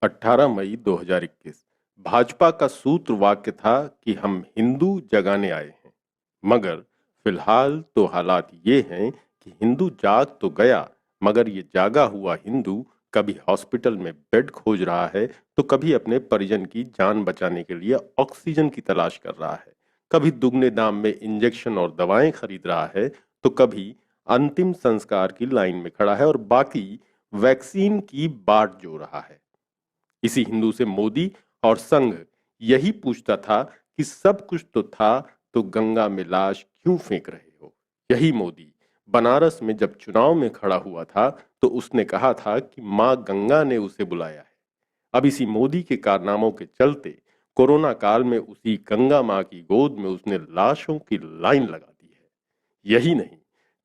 18 मई 2021। भाजपा का सूत्र वाक्य था कि हम हिंदू जगाने आए हैं। मगर फिलहाल तो हालात ये हैं कि हिंदू जाग तो गया, मगर ये जागा हुआ हिंदू कभी हॉस्पिटल में बेड खोज रहा है, तो कभी अपने परिजन की जान बचाने के लिए ऑक्सीजन की तलाश कर रहा है, कभी दुगने दाम में इंजेक्शन और दवाएं खरीद रहा है, तो कभी अंतिम संस्कार की लाइन में खड़ा है और बाकी वैक्सीन की बाट जो रहा है। इसी हिंदू से मोदी और संघ यही पूछता था कि सब कुछ तो था, तो गंगा में लाश क्यों फेंक रहे हो। यही मोदी बनारस में जब चुनाव में खड़ा हुआ था, तो उसने कहा था कि मां गंगा ने उसे बुलाया है। अब इसी मोदी के कारनामों के चलते कोरोना काल में उसी गंगा मां की गोद में उसने लाशों की लाइन लगा दी है। यही नहीं,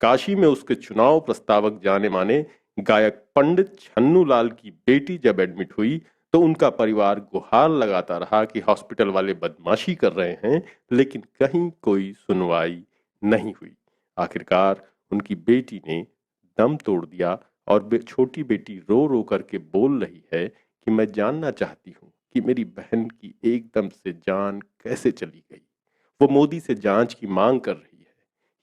काशी में उसके चुनाव प्रस्तावक जाने माने गायक पंडित छन्नू लाल की बेटी जब एडमिट हुई, तो उनका परिवार गुहार लगाता रहा कि हॉस्पिटल वाले बदमाशी कर रहे हैं, लेकिन कहीं कोई सुनवाई नहीं हुई। आखिरकार उनकी बेटी ने दम तोड़ दिया और छोटी बेटी रो रो करके बोल रही है कि मैं जानना चाहती हूँ कि मेरी बहन की एकदम से जान कैसे चली गई। वो मोदी से जांच की मांग कर रही है।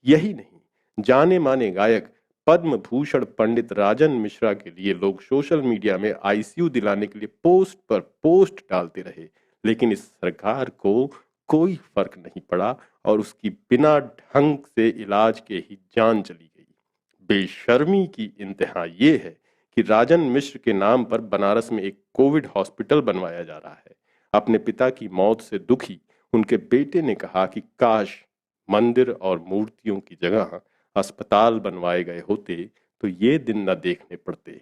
यही नहीं, जाने माने गायक पद्म भूषण पंडित राजन मिश्रा के लिए लोग सोशल मीडिया में आईसीयू दिलाने के लिए पोस्ट पर पोस्ट डालते रहे, लेकिन इस सरकार को कोई फर्क नहीं पड़ा और उसकी बिना ढंग से इलाज के ही जान चली गई। बेशर्मी की इंतहा ये है कि राजन मिश्र के नाम पर बनारस में एक कोविड हॉस्पिटल बनवाया जा रहा है। अपने पिता की मौत से दुखी उनके बेटे ने कहा कि काश मंदिर और मूर्तियों की जगह अस्पताल बनवाए गए होते, तो ये दिन न देखने पड़ते।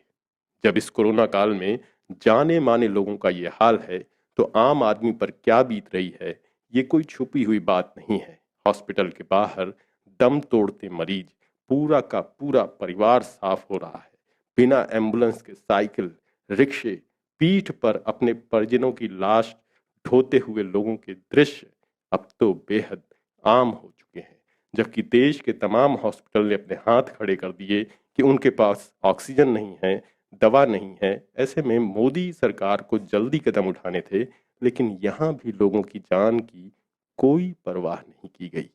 जब इस कोरोना काल में जाने माने लोगों का ये हाल है, तो आम आदमी पर क्या बीत रही है, ये कोई छुपी हुई बात नहीं है। हॉस्पिटल के बाहर दम तोड़ते मरीज, पूरा का पूरा परिवार साफ हो रहा है। बिना एम्बुलेंस के साइकिल, रिक्शे, पीठ पर अपने परिजनों की लाश ढोते हुए लोगों के दृश्य अब तो बेहद आम हो चुके हैं। जबकि देश के तमाम हॉस्पिटल ने अपने हाथ खड़े कर दिए कि उनके पास ऑक्सीजन नहीं है, दवा नहीं है। ऐसे में मोदी सरकार को जल्दी कदम उठाने थे, लेकिन यहाँ भी लोगों की जान की कोई परवाह नहीं की गई।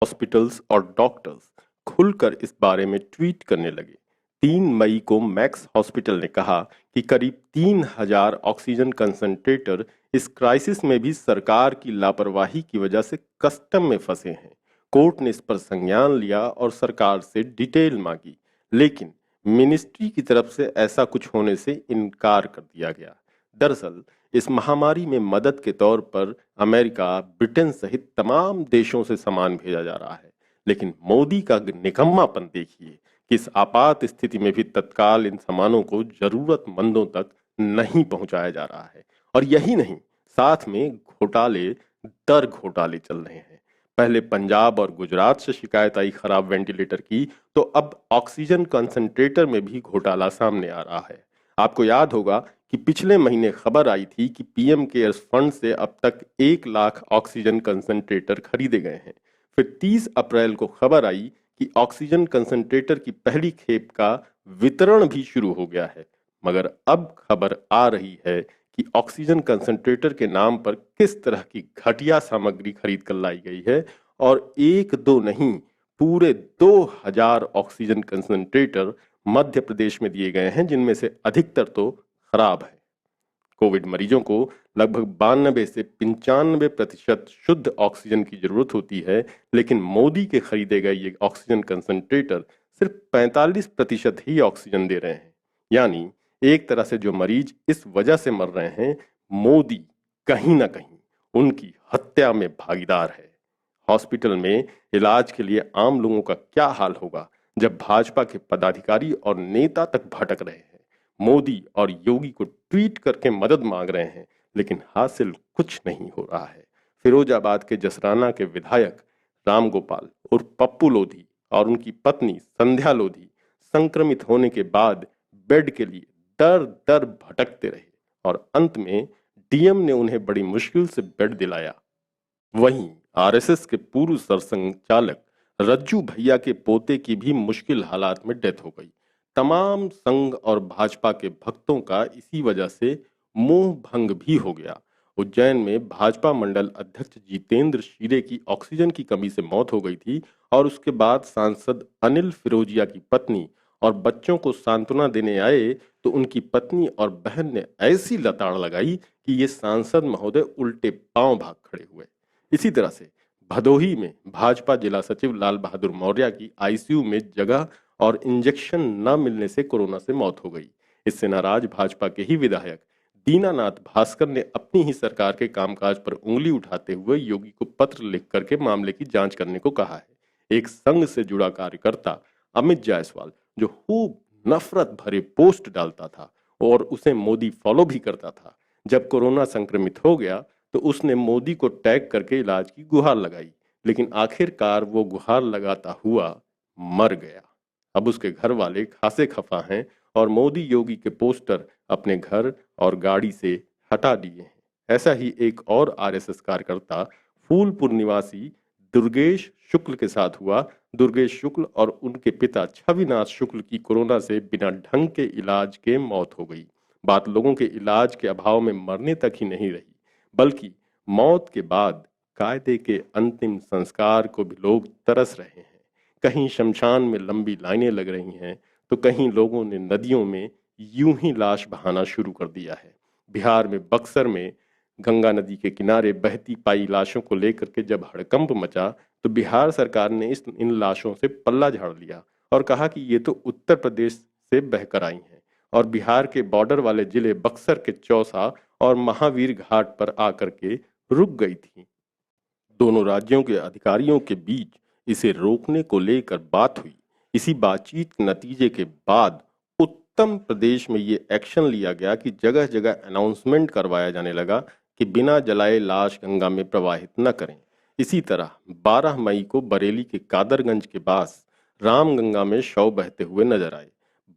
हॉस्पिटल्स और डॉक्टर्स खुलकर इस बारे में ट्वीट करने लगे। 3 मई को मैक्स हॉस्पिटल ने कहा कि करीब 3000 ऑक्सीजन कंसंट्रेटर इस क्राइसिस में भी सरकार की लापरवाही की वजह से कस्टम में फंसे हैं। कोर्ट ने इस पर संज्ञान लिया और सरकार से डिटेल मांगी, लेकिन मिनिस्ट्री की तरफ से ऐसा कुछ होने से इनकार कर दिया गया। दरअसल इस महामारी में मदद के तौर पर अमेरिका, ब्रिटेन सहित तमाम देशों से सामान भेजा जा रहा है, लेकिन मोदी का निकम्मापन देखिए कि इस आपात स्थिति में भी तत्काल इन सामानों को जरूरतमंदों तक नहीं पहुंचाया जा रहा है। और यही नहीं, साथ में घोटाले दर घोटाले चल रहे हैं। पहले पंजाब और गुजरात से शिकायत आई खराब वेंटिलेटर की, तो अब ऑक्सीजन कंसंट्रेटर में भी घोटाला सामने आ रहा है। आपको याद होगा कि पिछले महीने खबर आई थी कि पीएम केयर्स फंड से अब तक 1 लाख ऑक्सीजन कंसंट्रेटर खरीदे गए हैं। फिर 30 अप्रैल को खबर आई कि ऑक्सीजन कंसंट्रेटर की पहली खेप का वितरण भी शुरू हो गया है। मगर अब खबर आ रही है कि ऑक्सीजन कंसंट्रेटर के नाम पर किस तरह की घटिया सामग्री खरीद कर लाई गई है, और एक दो नहीं, पूरे 2000 ऑक्सीजन कंसंट्रेटर मध्य प्रदेश में दिए गए हैं, जिनमें से अधिकतर तो खराब है। कोविड मरीजों को लगभग 92 से 95% शुद्ध ऑक्सीजन की जरूरत होती है, लेकिन मोदी के खरीदे गए ये ऑक्सीजन कंसंट्रेटर सिर्फ 45% ही ऑक्सीजन दे रहे हैं। यानी एक तरह से जो मरीज इस वजह से मर रहे हैं, मोदी कहीं ना कहीं उनकी हत्या में भागीदार है। हॉस्पिटल में इलाज के लिए आम लोगों का क्या हाल होगा जब भाजपा के पदाधिकारी और नेता तक भटक रहे हैं, मोदी और योगी को ट्वीट करके मदद मांग रहे हैं, लेकिन हासिल कुछ नहीं हो रहा है। फिरोजाबाद के जसराना के विधायक राम गोपाल उर्फ पप्पू लोधी और उनकी पत्नी संध्या लोधी संक्रमित होने के बाद बेड के लिए दर दर भटकते रहे और अंत में डीएम ने उन्हें बड़ी मुश्किल से बेड दिलाया। वहीं आरएसएस के पूर्व सरसंघचालक रज्जू भैया के पोते की भी मुश्किल हालात में डेथ हो गई। तमाम संघ और भाजपा के भक्तों का इसी वजह से मोह भंग भी हो गया। उज्जैन में भाजपा मंडल अध्यक्ष जितेंद्र शिरे की ऑक्सीजन की कमी से मौत हो गई थी और उसके बाद सांसद अनिल फिरोजिया की पत्नी और बच्चों को सांत्वना देने आए तो उनकी पत्नी और बहन ने ऐसी लताड़ लगाई कि ये सांसद महोदय उल्टे पांव भाग खड़े हुए। इसी तरह से भदोही में भाजपा जिला सचिव लाल बहादुर मौर्य की आईसीयू में जगह और इंजेक्शन न मिलने से कोरोना से मौत हो गई। इससे नाराज भाजपा के ही विधायक दीनानाथ भास्कर ने अपनी ही सरकार के कामकाज पर उंगली उठाते हुए योगी को पत्र लिख करके मामले की जांच करने को कहा है। एक संघ से जुड़ा कार्यकर्ता अमित जायसवाल जो खूब नफरत भरे पोस्ट डालता था और उसे मोदी फॉलो भी करता था, जब कोरोना संक्रमित हो गया तो उसने मोदी को टैग करके इलाज की गुहार लगाई, लेकिन आखिरकार वो गुहार लगाता हुआ मर गया। अब उसके घर वाले खासे खफा हैं और मोदी योगी के पोस्टर अपने घर और गाड़ी से हटा दिए हैं। ऐसा ही एक और आरएसएस कार्यकर्ता फूलपुर निवासी दुर्गेश शुक्ल के साथ हुआ। दुर्गेश शुक्ल और उनके पिता छविनाथ शुक्ल की कोरोना से बिना ढंग के इलाज के मौत हो गई। बात लोगों के इलाज के अभाव में मरने तक ही नहीं रही, बल्कि मौत के बाद कायदे के अंतिम संस्कार को भी लोग तरस रहे हैं। कहीं शमशान में लंबी लाइनें लग रही हैं तो कहीं लोगों ने नदियों में यूं ही लाश बहाना शुरू कर दिया है। बिहार में बक्सर में गंगा नदी के किनारे बहती पाई लाशों को लेकर के जब हड़कंप मचा तो बिहार सरकार ने इन लाशों से पल्ला झाड़ लिया और कहा कि ये तो उत्तर प्रदेश से बहकर आई हैं और बिहार के बॉर्डर वाले जिले बक्सर के चौसा और महावीर घाट पर आकर के रुक गई थी। दोनों राज्यों के अधिकारियों के बीच इसे रोकने को लेकर बात हुई। इसी बातचीत के नतीजे के बाद उत्तर प्रदेश में ये एक्शन लिया गया कि जगह जगह अनाउंसमेंट करवाया जाने लगा कि बिना जलाए लाश गंगा में प्रवाहित न करें। इसी तरह 12 मई को बरेली के कादरगंज के पास रामगंगा में शव बहते हुए नजर आए।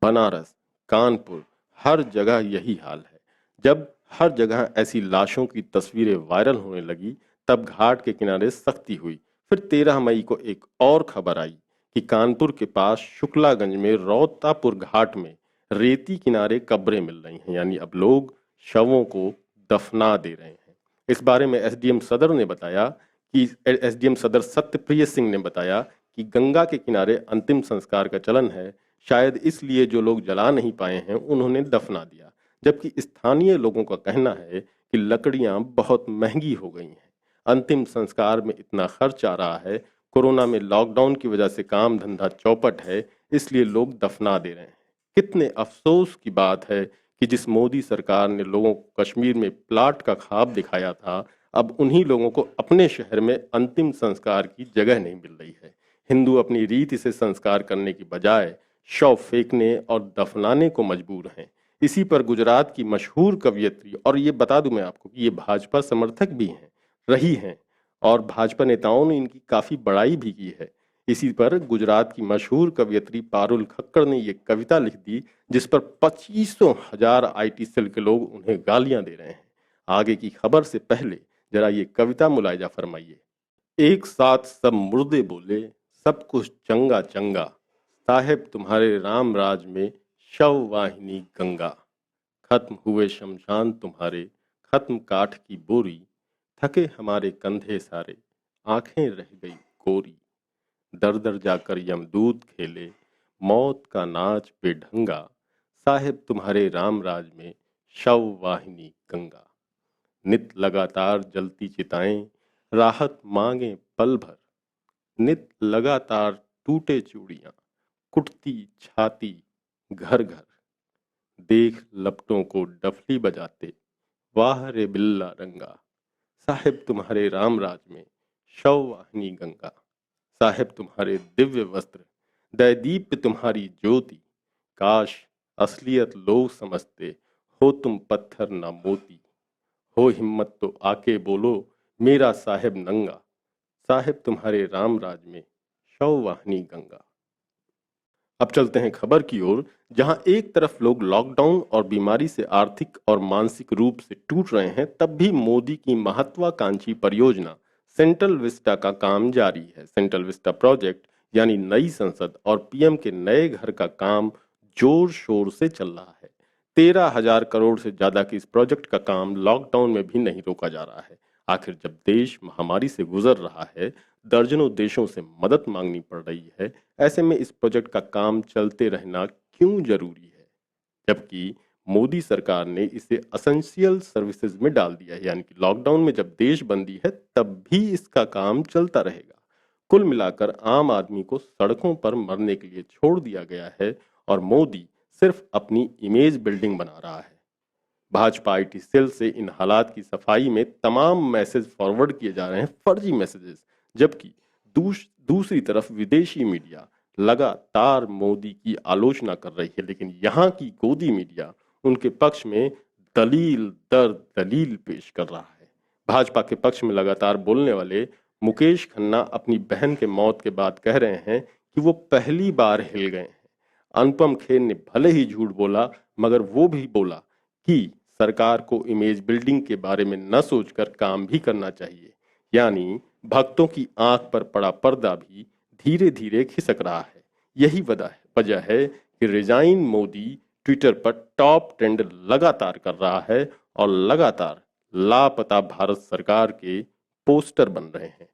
बनारस, कानपुर, हर जगह यही हाल है। जब हर जगह ऐसी लाशों की तस्वीरें वायरल होने लगी तब घाट के किनारे सख्ती हुई। फिर 13 मई को एक और खबर आई कि कानपुर के पास शुक्लागंज में रौतापुर घाट में रेती किनारे कब्रें मिल रही हैं, यानी अब लोग शवों को दफना दे रहे हैं। इस बारे में एसडीएम सदर ने बताया कि एसडीएम सदर सत्यप्रिय सिंह ने बताया कि गंगा के किनारे अंतिम संस्कार का चलन है, शायद इसलिए जो लोग जला नहीं पाए हैं उन्होंने दफना दिया। जबकि स्थानीय लोगों का कहना है कि लकड़ियां बहुत महंगी हो गई हैं, अंतिम संस्कार में इतना खर्च आ रहा है, कोरोना में लॉकडाउन की वजह से काम धंधा चौपट है, इसलिए लोग दफना दे रहे हैं। कितने अफसोस की बात है कि जिस मोदी सरकार ने लोगों को कश्मीर में प्लाट का ख्वाब दिखाया था, अब उन्हीं लोगों को अपने शहर में अंतिम संस्कार की जगह नहीं मिल रही है। हिंदू अपनी रीति से संस्कार करने की बजाय शव फेंकने और दफनाने को मजबूर हैं। इसी पर गुजरात की मशहूर कवियत्री, और ये बता दूं मैं आपको कि ये भाजपा समर्थक भी हैं, रही हैं और भाजपा नेताओं ने इनकी काफी बड़ाई भी की है। इसी पर गुजरात की मशहूर कवियत्री पारुल खक्कड़ ने ये कविता लिख दी जिस पर 25,000 आईटी सेल के लोग उन्हें गालियां दे रहे हैं। आगे की खबर से पहले जरा ये कविता मुलायजा फरमाइए। एक साथ सब मुर्दे बोले, सब कुछ चंगा चंगा, साहेब तुम्हारे राम राज में शव वाहिनी गंगा। खत्म हुए शमशान तुम्हारे, खत्म काठ की बोरी, थके हमारे कंधे सारे, आंखें रह गई कोरी। दर दर जाकर यमदूत खेले, मौत का नाच बेढंगा, साहेब तुम्हारे राम राज में शव वाहिनी गंगा। नित लगातार जलती चिताएं, राहत मांगे पल भर, नित लगातार टूटे चूड़ियां, कुटती छाती घर घर। देख लपटों को डफली बजाते, वाह रे बिल्ला रंगा, साहेब तुम्हारे राम राज में शव वाहिनी गंगा। साहेब तुम्हारे दिव्य वस्त्र, दैदीप्य तुम्हारी ज्योति, काश असलियत लोग समझते, हो तुम पत्थर ना मोती। हो हिम्मत तो आके बोलो, मेरा साहेब नंगा, साहेब तुम्हारे राम राज में शव वाहिनी गंगा। अब चलते हैं खबर की ओर, जहां एक तरफ लोग लॉकडाउन और बीमारी से आर्थिक और मानसिक रूप से टूट रहे हैं, तब भी मोदी की महत्वाकांक्षी परियोजना सेंट्रल विस्टा का काम जारी है। सेंट्रल विस्टा प्रोजेक्ट यानी नई संसद और पीएम के नए घर का काम जोर शोर से चल रहा है। 13,000 करोड़ से ज्यादा की इस प्रोजेक्ट का काम लॉकडाउन में भी नहीं रोका जा रहा है। आखिर जब देश महामारी से गुजर रहा है, दर्जनों देशों से मदद मांगनी पड़ रही है, ऐसे में इस प्रोजेक्ट का काम चलते रहना क्यों जरूरी है? जबकि मोदी सरकार ने इसे असेंशियल सर्विसेज में डाल दिया है, यानी कि लॉकडाउन में जब देश बंदी है तब भी इसका काम चलता रहेगा। कुल मिलाकर आम आदमी को सड़कों पर मरने के लिए छोड़ दिया गया है और मोदी सिर्फ अपनी इमेज बिल्डिंग बना रहा है। भाजपा आईटी सेल से इन हालात की सफाई में तमाम मैसेज फॉरवर्ड किए जा रहे हैं, फर्जी मैसेजेस। जबकि दूसरी तरफ विदेशी मीडिया लगातार मोदी की आलोचना कर रही है, लेकिन यहाँ की गोदी मीडिया उनके पक्ष में दलील दर दलील पेश कर रहा है। भाजपा के पक्ष में लगातार बोलने वाले मुकेश खन्ना अपनी बहन के मौत के बाद कह रहे हैं कि वो पहली बार हिल गए हैं। अनुपम खेर ने भले ही झूठ बोला, मगर वो भी बोला कि सरकार को इमेज बिल्डिंग के बारे में न सोचकर काम भी करना चाहिए। यानी भक्तों की आंख पर पड़ा पर्दा भी धीरे धीरे खिसक रहा है। यही वजह है कि रिजाइन मोदी ट्विटर पर टॉप ट्रेंड लगातार कर रहा है और लगातार लापता भारत सरकार के पोस्टर बन रहे हैं।